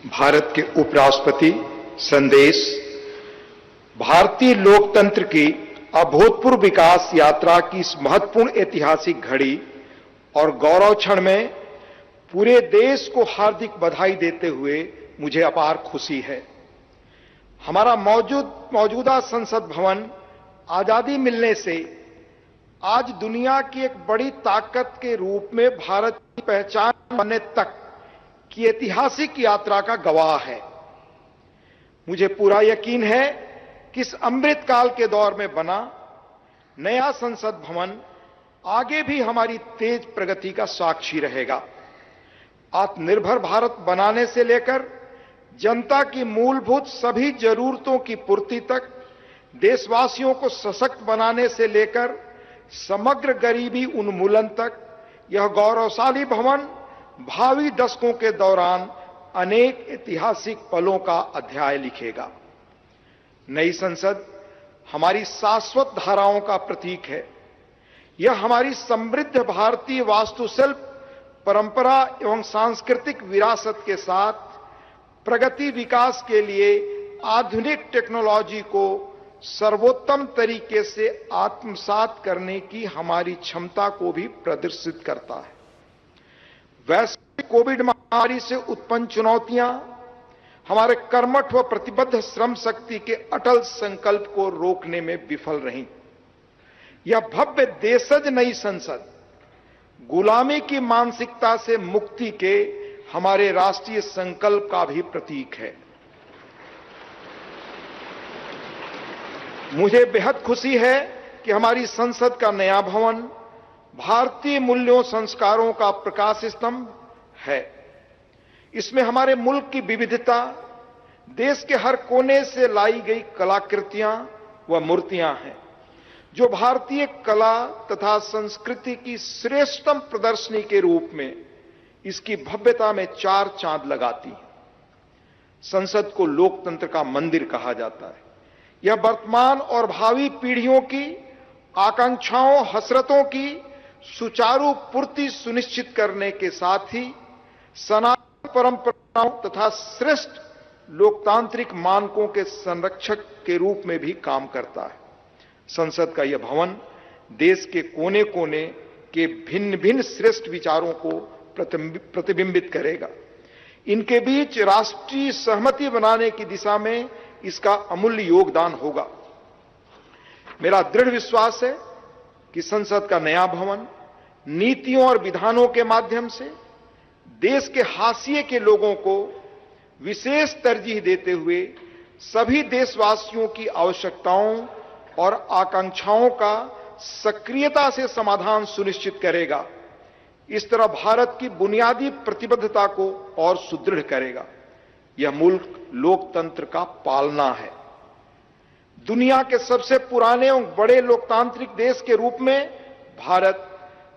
भारत के उपराष्ट्रपति संदेश भारतीय लोकतंत्र की अभूतपूर्व विकास यात्रा की इस महत्वपूर्ण ऐतिहासिक घड़ी और गौरव क्षण में पूरे देश को हार्दिक बधाई देते हुए मुझे अपार खुशी है। हमारा मौजूदा संसद भवन आजादी मिलने से आज दुनिया की एक बड़ी ताकत के रूप में भारत की पहचान बनने तक की ऐतिहासिक यात्रा का गवाह है। मुझे पूरा यकीन है कि इस अमृत काल के दौर में बना नया संसद भवन आगे भी हमारी तेज प्रगति का साक्षी रहेगा। आत्मनिर्भर भारत बनाने से लेकर जनता की मूलभूत सभी जरूरतों की पूर्ति तक, देशवासियों को सशक्त बनाने से लेकर समग्र गरीबी उन्मूलन तक यह गौरवशाली भवन भावी दशकों के दौरान अनेक ऐतिहासिक पलों का अध्याय लिखेगा। नई संसद हमारी शाश्वत धाराओं का प्रतीक है। यह हमारी समृद्ध भारतीय वास्तुशिल्प, परंपरा एवं सांस्कृतिक विरासत के साथ प्रगति विकास के लिए आधुनिक टेक्नोलॉजी को सर्वोत्तम तरीके से आत्मसात करने की हमारी क्षमता को भी प्रदर्शित करता है। वैश्विक कोविड महामारी से उत्पन्न चुनौतियां हमारे कर्मठ व प्रतिबद्ध श्रम शक्ति के अटल संकल्प को रोकने में विफल रहीं। यह भव्य देशज नई संसद गुलामी की मानसिकता से मुक्ति के हमारे राष्ट्रीय संकल्प का भी प्रतीक है। मुझे बेहद खुशी है कि हमारी संसद का नया भवन भारतीय मूल्यों संस्कारों का प्रकाश स्तंभ है। इसमें हमारे मुल्क की विविधता, देश के हर कोने से लाई गई कलाकृतियां व मूर्तियां हैं, जो भारतीय कला तथा संस्कृति की श्रेष्ठतम प्रदर्शनी के रूप में इसकी भव्यता में चार चांद लगाती हैं। संसद को लोकतंत्र का मंदिर कहा जाता है। यह वर्तमान और भावी पीढ़ियों की आकांक्षाओं, हसरतों की सुचारू पूर्ति सुनिश्चित करने के साथ ही सनातन परंपराओं तथा श्रेष्ठ लोकतांत्रिक मानकों के संरक्षक के रूप में भी काम करता है। संसद का यह भवन देश के कोने कोने के भिन्न भिन्न श्रेष्ठ विचारों को प्रतिबिंबित करेगा। इनके बीच राष्ट्रीय सहमति बनाने की दिशा में इसका अमूल्य योगदान होगा। मेरा दृढ़ विश्वास है कि संसद का नया भवन नीतियों और विधानों के माध्यम से देश के हाशिए के लोगों को विशेष तरजीह देते हुए सभी देशवासियों की आवश्यकताओं और आकांक्षाओं का सक्रियता से समाधान सुनिश्चित करेगा। इस तरह भारत की बुनियादी प्रतिबद्धता को और सुदृढ़ करेगा। यह मुल्क लोकतंत्र का पालना है। दुनिया के सबसे पुराने और बड़े लोकतांत्रिक देश के रूप में भारत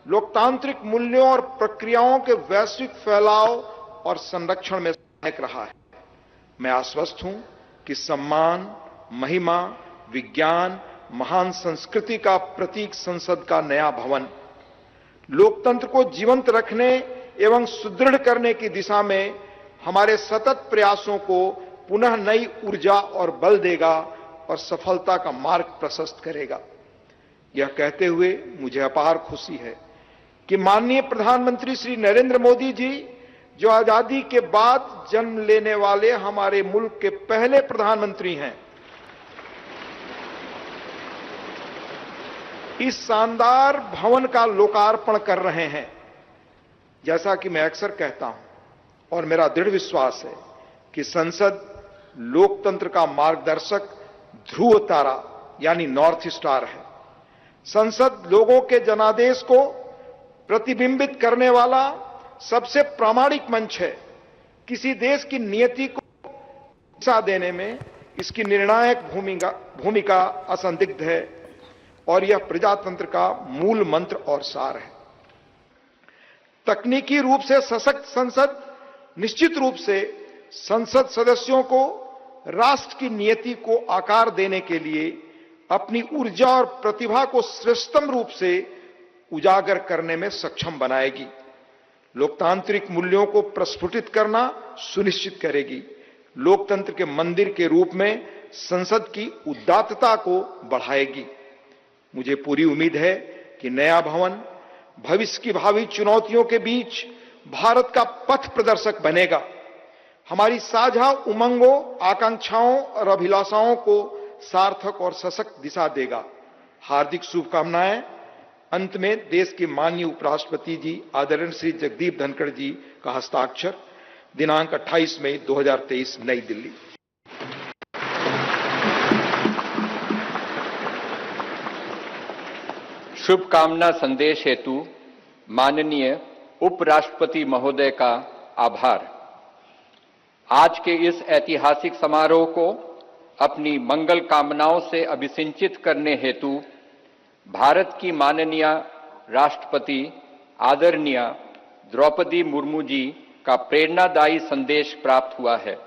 लोकतांत्रिक मूल्यों और प्रक्रियाओं के वैश्विक फैलाव और संरक्षण में सहायक रहा है। मैं आश्वस्त हूं कि सम्मान, महिमा, विज्ञान, महान संस्कृति का प्रतीक संसद का नया भवन लोकतंत्र को जीवंत रखने एवं सुदृढ़ करने की दिशा में हमारे सतत प्रयासों को पुनः नई ऊर्जा और बल देगा और सफलता का मार्ग प्रशस्त करेगा। यह कहते हुए मुझे अपार खुशी है कि माननीय प्रधानमंत्री श्री नरेंद्र मोदी जी, जो आजादी के बाद जन्म लेने वाले हमारे मुल्क के पहले प्रधानमंत्री हैं, इस शानदार भवन का लोकार्पण कर रहे हैं। जैसा कि मैं अक्सर कहता हूं और मेरा दृढ़ विश्वास है कि संसद लोकतंत्र का मार्गदर्शक ध्रुव तारा यानी नॉर्थ स्टार है। संसद लोगों के जनादेश को प्रतिबिंबित करने वाला सबसे प्रामाणिक मंच है। किसी देश की नियति को दिशा देने में इसकी निर्णायक भूमिका असंदिग्ध है और यह प्रजातंत्र का मूल मंत्र और सार है। तकनीकी रूप से सशक्त संसद निश्चित रूप से संसद सदस्यों को राष्ट्र की नियति को आकार देने के लिए अपनी ऊर्जा और प्रतिभा को श्रेष्ठतम रूप से उजागर करने में सक्षम बनाएगी। लोकतांत्रिक मूल्यों को प्रस्फुटित करना सुनिश्चित करेगी, लोकतंत्र के मंदिर के रूप में संसद की उदात्तता को बढ़ाएगी। मुझे पूरी उम्मीद है कि नया भवन भविष्य की भावी चुनौतियों के बीच भारत का पथ प्रदर्शक बनेगा, हमारी साझा उमंगों, आकांक्षाओं और अभिलाषाओं को सार्थक और सशक्त दिशा देगा। हार्दिक शुभकामनाएं। अंत में देश के माननीय उपराष्ट्रपति जी आदरणीय श्री जगदीप धनखड़ जी का हस्ताक्षर, दिनांक 28 मई 2023, नई दिल्ली। शुभकामना संदेश हेतु माननीय उपराष्ट्रपति महोदय का आभार। आज के इस ऐतिहासिक समारोह को अपनी मंगल कामनाओं से अभिसिंचित करने हेतु भारत की माननीय राष्ट्रपति आदरणीय द्रौपदी मुर्मू जी का प्रेरणादायी संदेश प्राप्त हुआ है।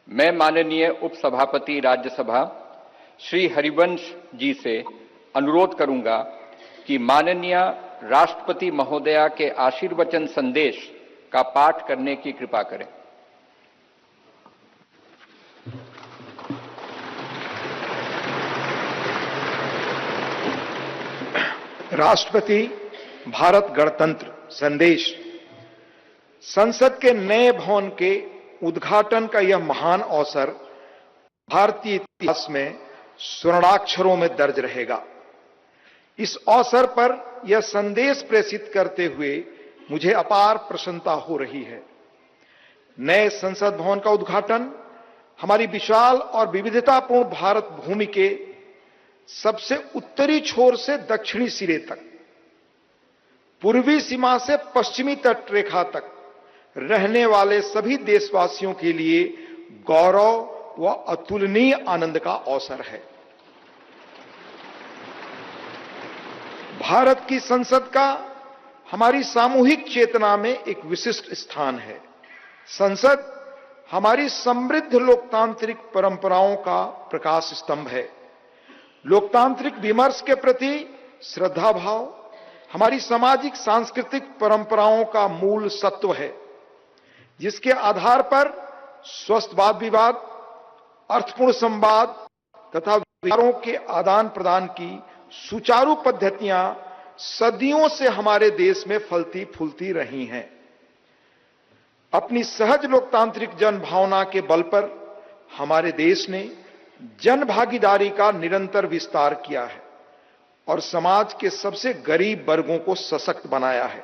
मैं माननीय उपसभापति राज्यसभा श्री हरिवंश जी से अनुरोध करूंगा कि माननीय राष्ट्रपति महोदया के आशीर्वचन संदेश का पाठ करने की कृपा करें। राष्ट्रपति भारत गणतंत्र संदेश। संसद के नए भवन के उद्घाटन का यह महान अवसर भारतीय इतिहास में स्वर्णाक्षरों में दर्ज रहेगा। इस अवसर पर यह संदेश प्रेषित करते हुए मुझे अपार प्रसन्नता हो रही है। नए संसद भवन का उद्घाटन हमारी विशाल और विविधतापूर्ण भारत भूमि के सबसे उत्तरी छोर से दक्षिणी सिरे तक, पूर्वी सीमा से पश्चिमी तट रेखा तक रहने वाले सभी देशवासियों के लिए गौरव व अतुलनीय आनंद का अवसर है। भारत की संसद का हमारी सामूहिक चेतना में एक विशिष्ट स्थान है। संसद हमारी समृद्ध लोकतांत्रिक परंपराओं का प्रकाश स्तंभ है। लोकतांत्रिक विमर्श के प्रति श्रद्धा भाव हमारी सामाजिक सांस्कृतिक परंपराओं का मूल सत्व है, जिसके आधार पर स्वस्थ वाद विवाद, अर्थपूर्ण संवाद तथा विचारों के आदान प्रदान की सुचारू पद्धतियां सदियों से हमारे देश में फलती फूलती रही हैं। अपनी सहज लोकतांत्रिक जन भावना के बल पर हमारे देश ने जन भागीदारी का निरंतर विस्तार किया है और समाज के सबसे गरीब वर्गों को सशक्त बनाया है।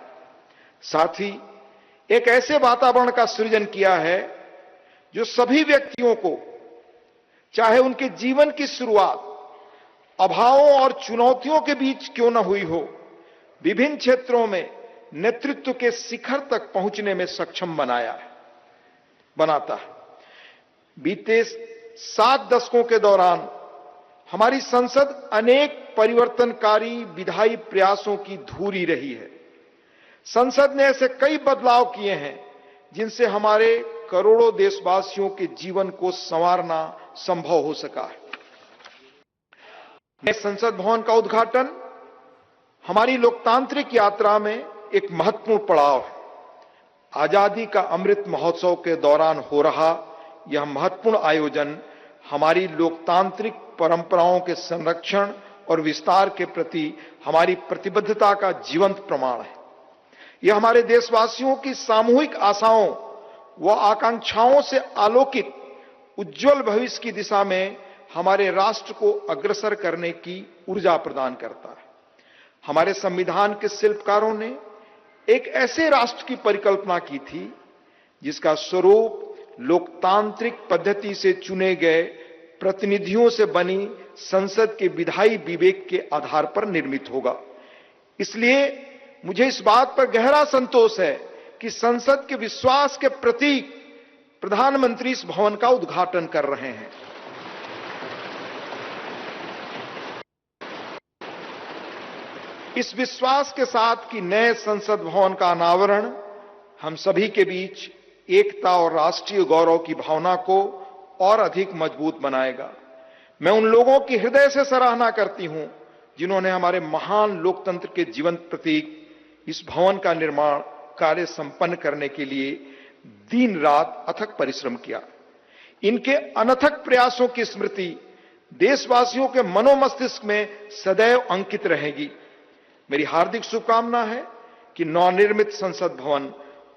साथ ही एक ऐसे वातावरण का सृजन किया है जो सभी व्यक्तियों को, चाहे उनके जीवन की शुरुआत अभावों और चुनौतियों के बीच क्यों न हुई हो, विभिन्न क्षेत्रों में नेतृत्व के शिखर तक पहुंचने में सक्षम बनाता है। बीते 7 दशकों के दौरान हमारी संसद अनेक परिवर्तनकारी विधायी प्रयासों की धूरी रही है। संसद ने ऐसे कई बदलाव किए हैं जिनसे हमारे करोड़ों देशवासियों के जीवन को संवारना संभव हो सका है। नए संसद भवन का उद्घाटन हमारी लोकतांत्रिक यात्रा में एक महत्वपूर्ण पड़ाव है। आजादी का अमृत महोत्सव के दौरान हो रहा यह महत्वपूर्ण आयोजन हमारी लोकतांत्रिक परंपराओं के संरक्षण और विस्तार के प्रति हमारी प्रतिबद्धता का जीवंत प्रमाण है। यह हमारे देशवासियों की सामूहिक आशाओं व आकांक्षाओं से आलोकित उज्जवल भविष्य की दिशा में हमारे राष्ट्र को अग्रसर करने की ऊर्जा प्रदान करता है। हमारे संविधान के शिल्पकारों ने एक ऐसे राष्ट्र की परिकल्पना की थी जिसका स्वरूप लोकतांत्रिक पद्धति से चुने गए प्रतिनिधियों से बनी संसद के विधायी विवेक के आधार पर निर्मित होगा। इसलिए मुझे इस बात पर गहरा संतोष है कि संसद के विश्वास के प्रतीक प्रधानमंत्री इस भवन का उद्घाटन कर रहे हैं। इस विश्वास के साथ कि नए संसद भवन का अनावरण हम सभी के बीच एकता और राष्ट्रीय गौरव की भावना को और अधिक मजबूत बनाएगा। मैं उन लोगों की हृदय से सराहना करती हूं जिन्होंने हमारे महान लोकतंत्र के जीवंत प्रतीक इस भवन का निर्माण कार्य संपन्न करने के लिए दिन रात अथक परिश्रम किया। इनके अनथक प्रयासों की स्मृति देशवासियों के मनोमस्तिष्क में सदैव अंकित रहेगी। मेरी हार्दिक शुभकामना है कि नवनिर्मित संसद भवन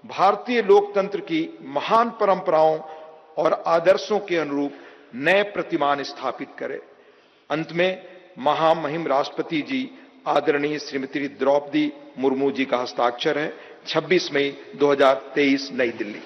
भारतीय लोकतंत्र की महान परंपराओं और आदर्शों के अनुरूप नए प्रतिमान स्थापित करे। अंत में महामहिम राष्ट्रपति जी आदरणीय श्रीमती द्रौपदी मुर्मू जी का हस्ताक्षर है। 26 मई 2023 नई दिल्ली।